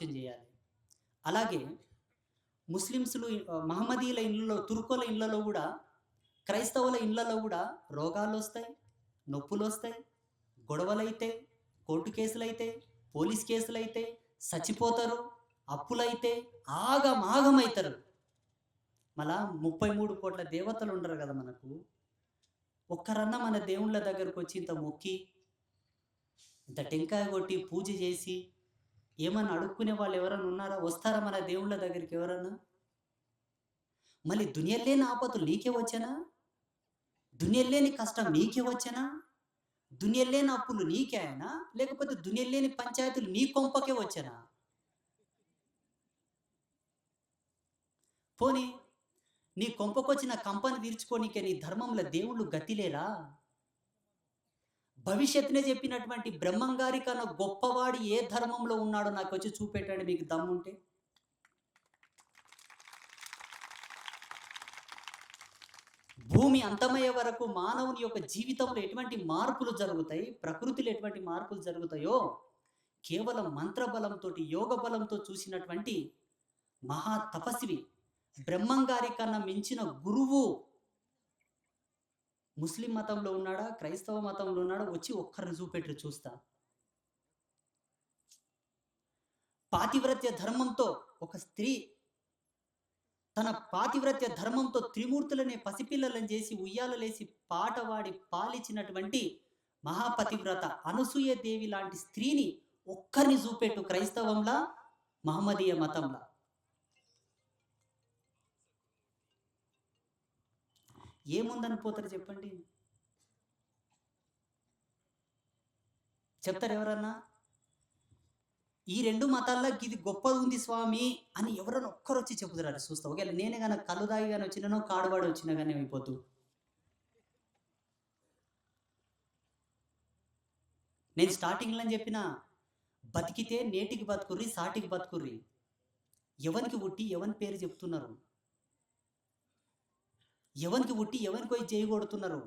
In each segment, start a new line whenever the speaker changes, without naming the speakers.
చేయాలి. అలాగే ముస్లిమ్స్‌లు మహమ్మదీయుల ఇళ్ళలో, తుర్కోల ఇళ్ళలో గూడా, క్రైస్తవుల ఇళ్ళలో గూడా రోగాలొస్తాయి, నొప్పులొస్తాయి, గొడవలైతాయి, కోర్టు కేసులైతాయి, పోలీస్ కేసులైతాయి, సచ్చిపోతారు, అప్పులైతాయి, ఆగమాగమైతరు. మళ్ళా 33 కోట్ల దేవతలుండరు గదా మనకు. ఒక్కరన్నా మన దేవుళ్ళ దగ్గరకొచ్చి ఇంత మొక్కి, ఇంత టెంకాయ కొట్టి, పూజ చేసి, ఏమన్నా అడుక్కునే వాళ్ళు ఎవరన్నా ఉన్నారా? వస్తారా మన దేవుళ్ళ దగ్గరికి ఎవరన్నా? మళ్ళీ దునియల్లేని ఆపదలు నీకే వచ్చెనా? దునియల్లేని కష్టం నీకే వచ్చెనా? దునియల్లేని అప్పులు నీకేనా? లేకపోతే దునియల్లేని పంచాయతీలు నీ కొంపకే వచ్చెనా? పోనీ నీ కొంపకొచ్చిన కంపని తీర్చుకోనీకే నీ ధర్మంలో దేవుళ్ళు గతిలేరా? భవిష్యత్తునే చెప్పినటువంటి బ్రహ్మంగారి కన్నా గొప్పవాడు ఏ ధర్మంలో ఉన్నాడో నాకొచ్చి చూపెట్టండి మీకు దమ్ముంటే. భూమి అంతమయ్యే వరకు మానవుని యొక్క జీవితంలో ఎటువంటి మార్పులు జరుగుతాయి, ప్రకృతిలో ఎటువంటి మార్పులు జరుగుతాయో కేవలం మంత్రబలంతోటి, యోగ బలంతో చూసినటువంటి మహా తపస్వి, బ్రహ్మంగారి కన్నా మించిన గురువు ముస్లిం మతంలో ఉన్నాడా? క్రైస్తవ మతంలో ఉన్నాడా? వచ్చి ఒక్కరిని చూపెట్టు చూస్తా. పాతివ్రత్య ధర్మంతో ఒక స్త్రీ తన పాతివ్రత్య ధర్మంతో త్రిమూర్తులనే పసిపిల్లలను చేసి ఉయ్యాలలేసి పాట పాడి పాలిచ్చినటువంటి మహాపతివ్రత అనసూయ దేవి లాంటి స్త్రీని ఒక్కరిని చూపెట్టు క్రైస్తవంలా, మహమ్మదీయ మతంలా. ఏముందని పోతారు చెప్పండి? చెప్తారు ఎవరన్నా? ఈ 2 మతాల్లో ఇది గొప్పది ఉంది స్వామి అని ఎవరైనా ఒక్కరొచ్చి చెబుతారు చూస్తా. ఒకవేళ నేనే గనక కళ్ళు తాగి గాని వచ్చినానో, కాడువాడి వచ్చినా గాని అయిపోతు. నేను స్టార్టింగ్‌లో చెప్పిన, బతికితే నేటికి బతుకుర్రి, సాటికి బతుకుర్రి. ఎవనికి పుట్టి ఎవని పేరు చెప్తున్నారు? ఎవనికి పుట్టి ఎవనికి పోయి జై కొడుతున్నారు?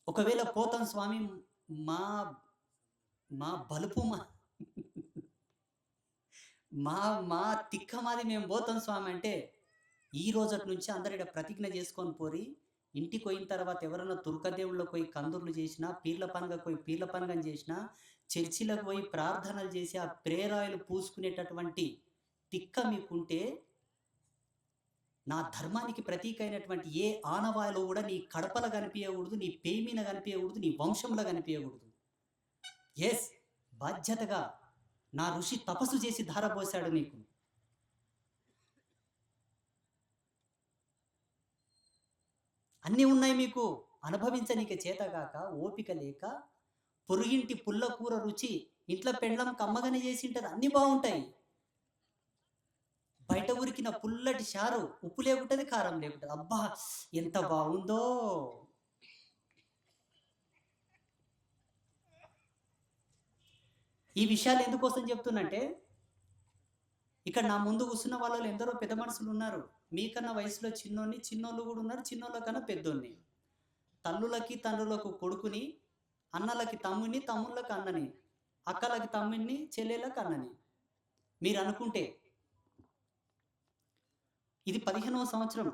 ఒకవేళ పోతాం స్వామి మా మా బలుపు మా మా తిక్కమాది మేము పోతాం స్వామి అంటే, ఈ రోజటి నుంచి అందరు ఈడ ప్రతిజ్ఞ చేసుకొని పోరి. ఇంటికి పోయిన తర్వాత ఎవరైనా తుర్కదేవుళ్ళకి పోయి కందుర్లు చేసినా, పీర్ల పండుగకు పోయి పీర్ల పండుగను చేసినా, చర్చిలకు పోయి ప్రార్థనలు చేసి ఆ ప్రేరాయలు పూసుకునేటటువంటి తిక్క మీకుంటే, నా ధర్మానికి ప్రతీక అయినటువంటి ఏ ఆనవాయిలో కూడా నీ కడపల కనిపించకూడదు, నీ పేయి మీద కనిపించకూడదు, నీ వంశంలో కనిపించకూడదు. ఎస్, బాధ్యతగా నా ఋషి తపస్సు చేసి ధారపోశాడు నీకు. అన్నీ ఉన్నాయి మీకు, అనుభవించనీకి చేతగాక, ఓపిక లేక, పొరుగింటి పుల్ల కూర రుచి ఇంట్లో పెండ్లం కమ్మగానే చేసి ఉంటది, అన్నీ బాగుంటాయి. బయట ఉరికిన పుల్లటి చారు ఉప్పు లేకుంటది, కారం లేకుంటది, అబ్బా ఎంత బాగుందో. ఈ విషయాలు ఎందుకోసం చెప్తున్నంటే, ఇక్కడ నా ముందు కూర్చున్న వాళ్ళలో ఎందరో పెద్ద మనుషులు ఉన్నారు. మీకన్నా వయసులో చిన్నోన్ని, చిన్నోళ్ళు కూడా ఉన్నారు, చిన్నోళ్ళ కన్నా పెద్దోన్ని. తల్లులకి తండ్రులకు కొడుకుని, అన్నలకి తమ్ముని, తమ్ముళ్ళకి అన్నని, అక్కలకి తమ్ముని, చెల్లెళ్ళకి అన్నని. మీరు అనుకుంటే ఇది 15వ సంవత్సరం.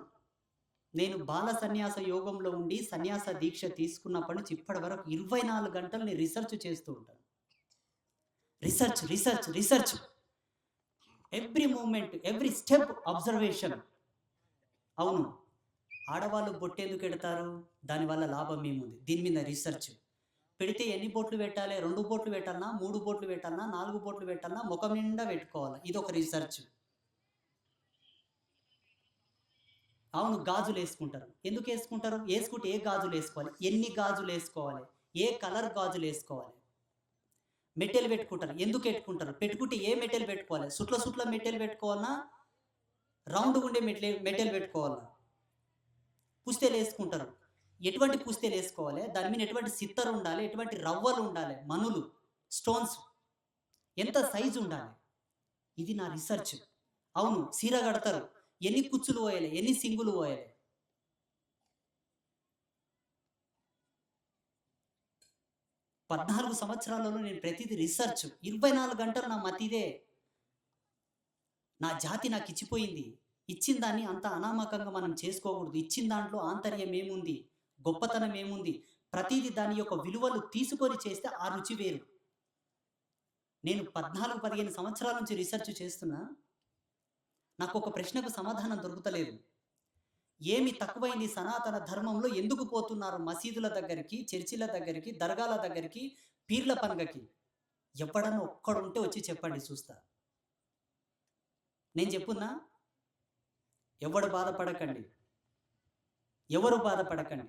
నేను బాల సన్యాస యోగంలో ఉండి సన్యాస దీక్ష తీసుకున్నప్పటి నుంచి ఇప్పటి వరకు 24 గంటలు నేను రిసర్చ్ చేస్తూ ఉంటాను. Research research research, every moment, every step observation. అవును, ఆడవాళ్ళు బొట్టెందుకు పెడతారు? దానివల్ల లాభం ఏముంది? దీని మీద రీసెర్చ్. పెడితే ఎన్ని బొట్లు పెట్టాలి? 2 బొట్లు పెట్టాలనా, 3 బొట్లు పెట్టాలనా, 4 బొట్లు పెట్టాలనా, ముఖం నిండా పెట్టుకోవాలా? ఇదొక రీసెర్చ్. అవును, గాజులు వేసుకుంటారు. ఎందుకు వేసుకుంటారు? వేసుకుంటే ఏ గాజులు వేసుకోవాలి, ఎన్ని గాజులు వేసుకోవాలి, ఏ కలర్ గాజులు వేసుకోవాలి. మెట్టెలు పెట్టుకుంటారు. ఎందుకు పెట్టుకుంటారు? పెట్టుకుంటే ఏ మెట్టెలు పెట్టుకోవాలి? సుట్ల మెట్టెలు పెట్టుకోవాలన్నా, రౌండ్గా ఉండే మెట్టెలు పెట్టుకోవాలా? పుస్తెలు వేసుకుంటారు. ఎటువంటి పుస్తెలు వేసుకోవాలి? దాని మీద ఎటువంటి సిత్తరు ఉండాలి, ఎటువంటి రవ్వలు ఉండాలి, మనులు, స్టోన్స్ ఎంత సైజు ఉండాలి? ఇది నా రీసెర్చ్. అవును, సీర కడతారు. ఎన్ని కుచ్చులు పోయాలి, ఎన్ని సింగులు పోయాలి? 14 సంవత్సరాలలో నేను ప్రతిదీ రిసర్చ్ 24 గంటలు నా మతిదే. నా జాతి నాకు ఇచ్చిపోయింది. ఇచ్చిన దాన్ని అంత అనామకంగా మనం చేసుకోకూడదు. ఇచ్చిన దాంట్లో ఆంతర్యం ఏముంది? గొప్పతనం ఏముంది? ప్రతీది దాని యొక్క విలువలు తీసుకొని చేస్తే ఆ రుచి వేరు. నేను 14, 15 సంవత్సరాల నుంచి రిసర్చ్ చేస్తున్నా. నాకు ఒక ప్రశ్నకు సమాధానం దొరుకుతలేదు. ఏమి తక్కువైంది సనాతన ధర్మంలో? ఎందుకు పోతున్నారు మసీదుల దగ్గరికి, చర్చిల దగ్గరికి, దర్గాల దగ్గరికి, పీర్ల పండగకి? ఎప్పుడన్నా ఒక్కడుంటే వచ్చి చెప్పండి చూస్తా. నేను చెప్పున్నా, ఎవడు బాధపడకండి, ఎవరు బాధపడకండి.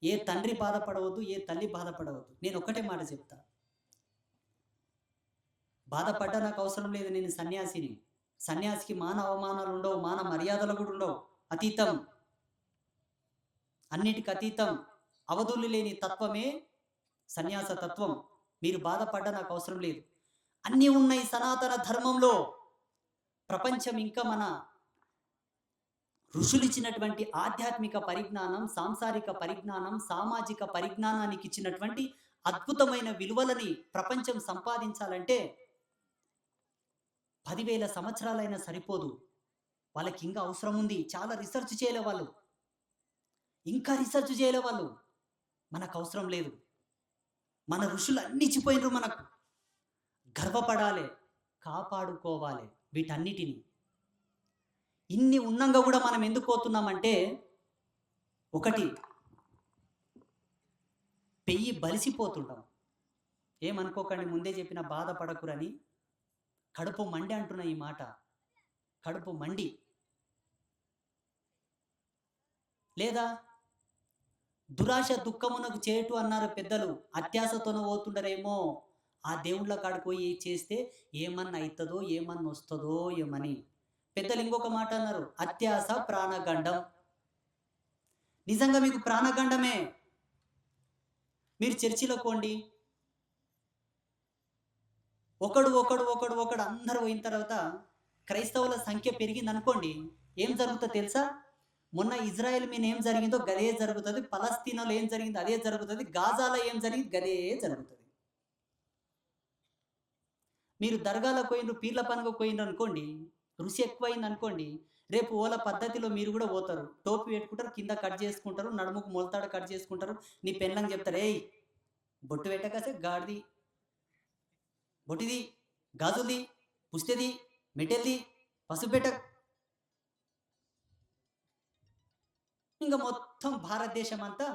ఏ తండ్రి బాధపడవద్దు, ఏ తల్లి బాధపడవద్దు. నేను ఒక్కటే మాట చెప్తా, బాధపడ్డా నాకు అవసరం లేదు. నేను సన్యాసిని. సన్యాసికి మాన అవమానాలు ఉండవు, మాన మర్యాదలు కూడా ఉండవు. అతీతం, అన్నిటికి అతీతం, అవధులు లేని తత్వమే సన్యాస తత్వం. మీరు బాధపడ్డా నాకు అవసరం లేదు. అన్నీ ఉన్నాయి సనాతన ధర్మంలో. ప్రపంచం ఇంకా మన ఋషులు ఇచ్చినటువంటి ఆధ్యాత్మిక పరిజ్ఞానం, సాంసారిక పరిజ్ఞానం, సామాజిక పరిజ్ఞానానికి ఇచ్చినటువంటి అద్భుతమైన విలువలని ప్రపంచం సంపాదించాలంటే 10,000 సంవత్సరాలైనా సరిపోదు. వాళ్ళకి ఇంకా అవసరం ఉంది. చాలా రిసర్చ్ చేయలే వాళ్ళు, ఇంకా రిసర్చ్ చేయలే వాళ్ళు. మనకు అవసరం లేదు. మన ఋషులు అన్ని ఇచ్చిపోయినరు. మనకు గర్వపడాలి, కాపాడుకోవాలి వీటన్నిటిని. ఇన్ని ఉన్నంగా కూడా మనం ఎందుకు పోతున్నామంటే, ఒకటి, పెయ్యి బలిసిపోతుంటాం. ఏమనుకోకండి, ముందే చెప్పిన బాధపడకురని. కడుపు మండి అంటున్న ఈ మాట, కడుపు మండి. లేదా దురాశ దుఃఖమునకు చేటు అన్నారు పెద్దలు. అత్యాశతోన పోతుండరేమో. ఆ దేవుళ్ళ కాడికి పోయి చేస్తే ఏమన్నా అవుతుందో, ఏమన్నా వస్తుందో ఏమని. పెద్దలు ఇంకొక మాట అన్నారు, అత్యాశ ప్రాణగండం. నిజంగా మీకు ప్రాణగండమే. మీరు చర్చిలో పోండి, ఒకడు అందరూ పోయిన తర్వాత క్రైస్తవుల సంఖ్య పెరిగింది అనుకోండి, ఏం జరుగుతుందో తెలుసా? మొన్న ఇజ్రాయెల్ మీద ఏం జరిగిందో గదే జరుగుతుంది, పలస్తీనాలో ఏం జరిగిందో అదే జరుగుతుంది, గాజాలో ఏం జరిగింది గదే జరుగుతుంది. మీరు దర్గాలకు పోయినరు, పీర్ల పండుగకు పోయినరు అనుకోండి, రుచి ఎక్కువైంది అనుకోండి, రేపు ఓల పద్ధతిలో మీరు కూడా పోతారు. టోపీ పెట్టుకుంటారు, కింద కట్ చేసుకుంటారు, నడుముకు మొలతాడు కట్ చేసుకుంటారు. నీ పెళ్ళని చెప్తారు, ఏయ్ బొట్టు పెట్టకసే గాడిది, బొట్టిది, గాజుది, పుస్తది, మెటెల్ది, పసుపు పెట్ట. ఇంకా మొత్తం భారతదేశం అంతా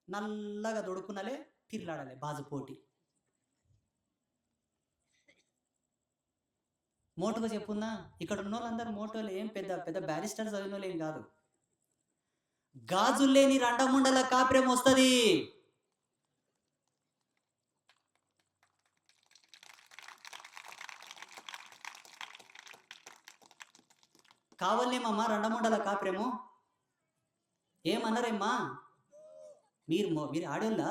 నల్లగా దొడుకునలే, తిరలాడాలి బాజు పోటీ. మోటుగా చెప్పున్నా, ఇక్కడ ఉన్న వాళ్ళందరూ మోటోలు ఏం పెద్ద పెద్ద బ్యారిస్టర్ చదివిన వాళ్ళు ఏం కాదు. గాజులు లేని రండముండల కాపురం వస్తుంది. కావాలేమమ్మా రండముండల కాపురము? ఏమన్నారేమ్మా? మీరు ఆడోళ్ళా?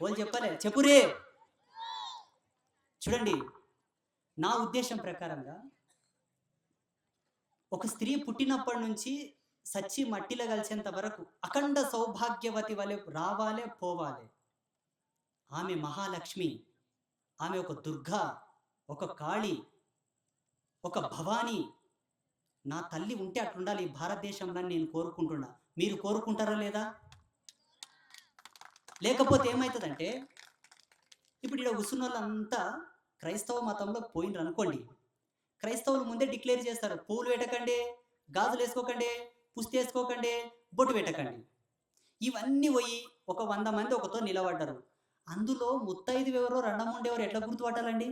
వాళ్ళు చెప్పలే, చెప్పురే. చూడండి, నా ఉద్దేశం ప్రకారంగా ఒక స్త్రీ పుట్టినప్పటి నుంచి సచ్చి మట్టిలో కలిసేంత వరకు అఖండ సౌభాగ్యవతి వలె రావాలే, పోవాలి. ఆమె మహాలక్ష్మి, ఆమె ఒక దుర్గా, ఒక కాళి, ఒక భవానీ. నా తల్లి ఉంటే అట్లుండాలి ఈ భారతదేశంలో నేను కోరుకుంటున్నా. మీరు కోరుకుంటారా లేదా? లేకపోతే ఏమవుతుందంటే, ఇప్పుడు ఇక్కడ కూర్చున్న వాళ్ళంతా క్రైస్తవ మతంలో పోయినరు అనుకోండి, క్రైస్తవులు ముందే డిక్లేర్ చేస్తారు, పూలు పెట్టకండి, గాజులు వేసుకోకండి, పుస్తి వేసుకోకండి, బొట్టు పెట్టకండి. ఇవన్నీ పోయి ఒక 100 మంది ఒకతో నిలబడ్డారు. అందులో ముత్తైదు ఎవరో రండముండెవరో ఎట్లా గుర్తుపట్టాలండి?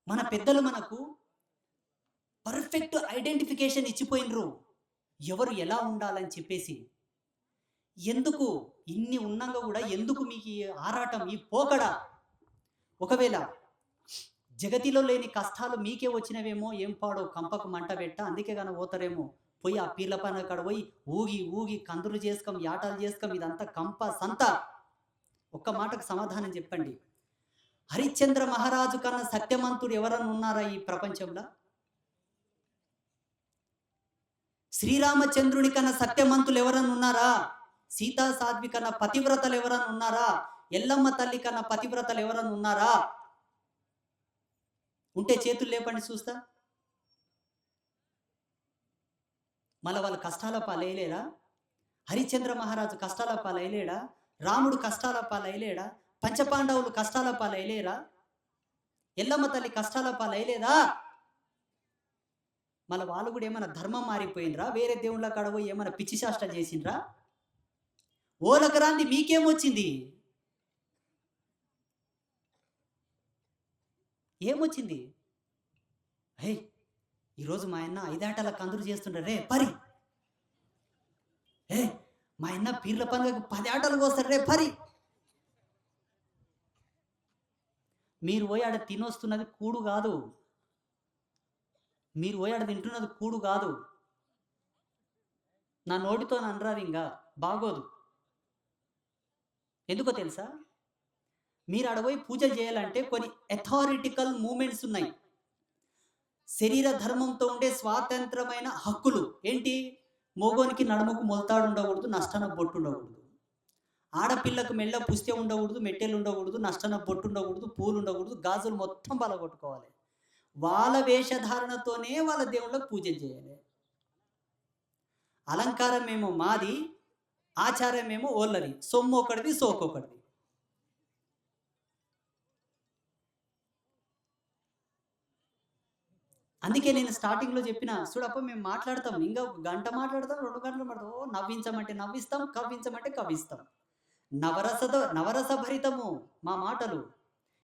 మన పెద్దలు మనకు పర్ఫెక్ట్ ఐడెంటిఫికేషన్ ఇచ్చిపోయినరు, ఎవరు ఎలా ఉండాలని చెప్పేసి. ఎందుకు ఇన్ని ఉన్నాగా కూడా ఎందుకు మీకు ఈ ఆరాటం, ఈ పోకడ? ఒకవేళ జగతిలో లేని కష్టాలు మీకే వచ్చినవేమో, ఏం పాడో కంపకు మంట పెట్ట, అందుకే కానీ పోతారేమో. పోయి ఆ పీర్ల పైన అక్కడ పోయి ఊగి ఊగి కందులు చేసుకోం, యాటాలు చేసుకోం, ఇదంతా కంప సంత. ఒక్క మాటకు సమాధానం చెప్పండి. హరిశ్చంద్ర మహారాజు కన్నా సత్యమంతుడు ఎవరన్నా ఉన్నారా ఈ ప్రపంచంలో? శ్రీరామచంద్రుని కన్నా సత్యమంతులు ఎవరన్నా ఉన్నారా? సీతా సాధ్వి కన్నా పతివ్రతలు ఎవరన్నా ఉన్నారా? ఎల్లమ్మ తల్లి కన్నా పతివ్రతలు ఎవరన్నా ఉన్నారా? ఉంటే చేతులు లేపండి చూస్తా. మళ్ళా వాళ్ళు కష్టాల పాలయ్యలేరా? హరిశ్చంద్ర మహారాజు కష్టాల పాలయ్యలేడా? రాముడు కష్టాల పాలయ్యలేడా? పంచపాండవులు కష్టాల పాలయ్యలేరా? ఎల్లమ్మ తల్లి కష్టాల పాలయ్యలేదా? మళ్ళీ వాళ్ళు కూడా ఏమైనా ధర్మం మారిపోయిండ్రా? వేరే దేవుళ్ళ కాడ పోయి ఏమైనా పిచ్చి శాస్త్ర చేసిండ్రా? ఓలకు రాంది మీకేమొచ్చింది? ఏమొచ్చింది? హే, ఈరోజు మా అన్న 5 ఆటల కందులు చేస్తుండ్ర రే పరి. ఏ, మా అన్న పీర్ల పండుగకు 10 ఆటలు కోస్తాడు రే పరి. మీరు పోయి ఆడ తినొస్తున్నది కూడు కాదు. మీరు పోయి ఆడ తింటున్నది కూడు కాదు. నా నోటితో అనరాదు ఇంకా, బాగోదు. ఎందుకో తెలుసా? మీరు ఆడ పోయి పూజలు చేయాలంటే కొన్ని అథారిటికల్ మూమెంట్స్ ఉన్నాయి. శరీర ధర్మంతో ఉండే స్వాతంత్రమైన హక్కులు ఏంటి? మోగోనికి నడుముకు మొలతాడు ఉండకూడదు, నష్టన బొట్టు ఉండకూడదు. ఆడపిల్లకు మెల్ల పుస్తే ఉండకూడదు, మెట్టెలు ఉండకూడదు, నష్టన బొట్టు ఉండకూడదు, పూలు ఉండకూడదు, గాజులు మొత్తం బలగొట్టుకోవాలి. వాళ్ళ వేషధారణతోనే వాళ్ళ దేవుళ్ళకు పూజలు చేయాలి. అలంకారం ఏమో మాది, ఆచారం ఏమో ఓళ్ళది. సొమ్ము ఒకటిది, సోకొకటిది. అందుకే నేను స్టార్టింగ్‌లో చెప్పిన, చూడప్ప మేము మాట్లాడతాం. ఇంకా 1 గంట మాట్లాడతాం, 2 గంటలు మాట్లాడతాం. ఓ నవ్వించమంటే నవ్విస్తాం, కవ్వించమంటే కవ్విస్తాం. నవరస భరితము మా మాటలు.